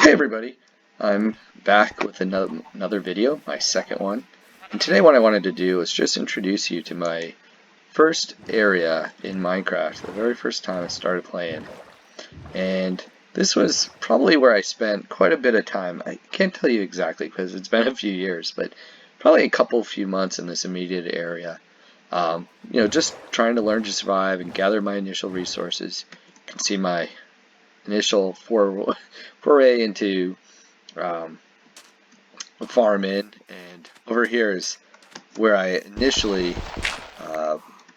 Hey everybody, I'm back with another video, my second one. And today what I wanted to do is just introduce you to my first area in Minecraft, the very first time I started playing. And this was probably where I spent quite a bit of time. I can't tell you exactly because it's been a few years, but probably a few months in this immediate area. Just trying to learn to survive and gather my initial resources. You can see my initial foray into farming, and over here is where I initially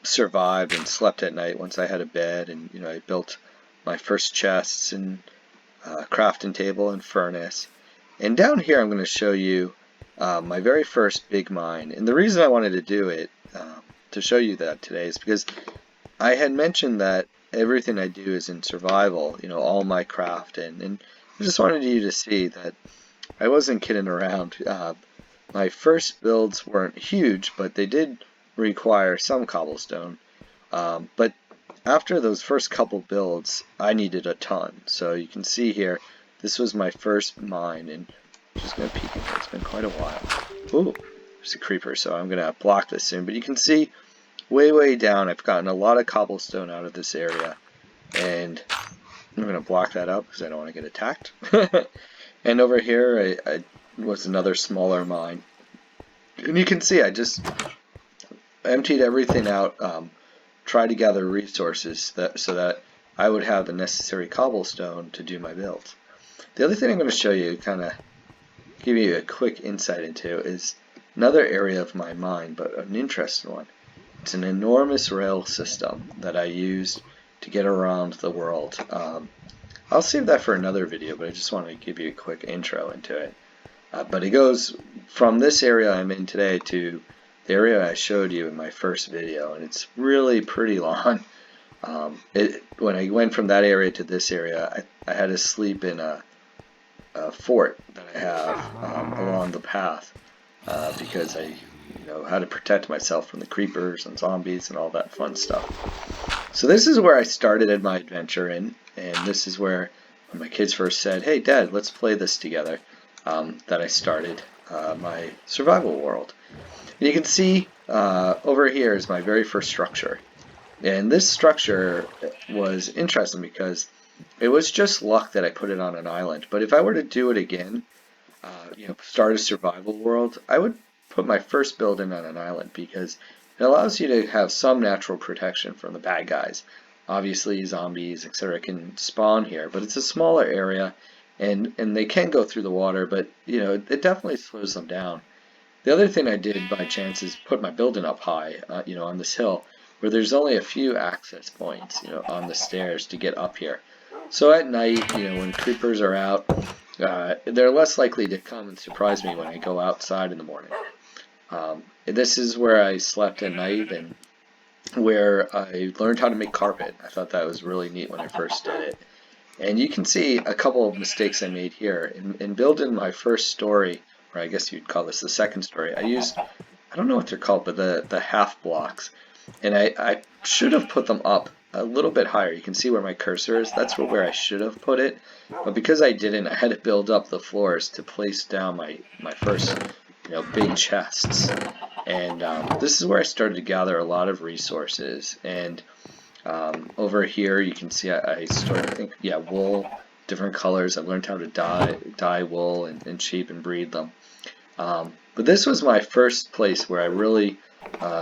survived and slept at night once I had a bed, and I built my first chests and crafting table and furnace. And down here I'm going to show you my very first big mine, and the reason I wanted to do it to show you that today is because I had mentioned that everything I do is in survival, all my crafting, and I just wanted you to see that I wasn't kidding around. My first builds weren't huge, but they did require some cobblestone. But after those first couple builds, I needed a ton. So you can see here, this was my first mine, and I'm just going to peek in here. It's been quite a while. Ooh, there's a creeper, so I'm going to block this soon. But you can see way down, I've gotten a lot of cobblestone out of this area, and I'm going to block that up because I don't want to get attacked. And over here I was another smaller mine, and you can see I just emptied everything out, tried to gather resources so that I would have the necessary cobblestone to do my builds. The other thing I'm going to show you, kind of give you a quick insight into, is another area of my mine, but an interesting one. It's an enormous rail system that I used to get around the world. I'll save that for another video, but I just wanted to give you a quick intro into it. But it goes from this area I'm in today to the area I showed you in my first video, and it's really pretty long. When I went from that area to this area, I had to sleep in a fort that I have along the path because I had to protect myself from the creepers and zombies and all that fun stuff. So this is where I started in my adventure, and this is where when my kids first said, "Hey Dad, let's play this together," that I started my survival world. And you can see over here is my very first structure. And this structure was interesting because it was just luck that I put it on an island. But if I were to do it again, start a survival world, I would put my first building on an island because it allows you to have some natural protection from the bad guys. Obviously, zombies, etc. can spawn here, but it's a smaller area, and they can go through the water, but it definitely slows them down. The other thing I did by chance is put my building up high, on this hill, where there's only a few access points, on the stairs to get up here. So at night, when creepers are out, they're less likely to come and surprise me when I go outside in the morning. This is where I slept at night and where I learned how to make carpet. I thought that was really neat when I first did it. And you can see a couple of mistakes I made here. In building my first story, or I guess you'd call this the second story, I used, I don't know what they're called, but the half blocks. And I should have put them up a little bit higher. You can see where my cursor is. That's where I should have put it. But because I didn't, I had to build up the floors to place down my first big chests. And this is where I started to gather a lot of resources. And over here you can see I started, wool, different colors. I learned how to dye wool and sheep and breed them. But this was my first place where I really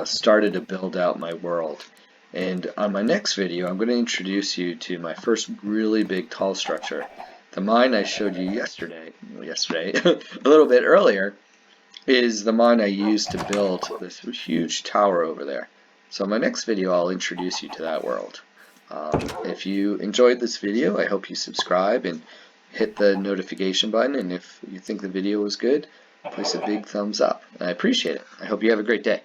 started to build out my world. And on my next video, I'm going to introduce you to my first really big tall structure. The mine I showed you yesterday, a little bit earlier, is the mine I used to build this huge tower over there. So in my next video, I'll introduce you to that world. If you enjoyed this video, I hope you subscribe and hit the notification button. And if you think the video was good, place a big thumbs up. I appreciate it. I hope you have a great day.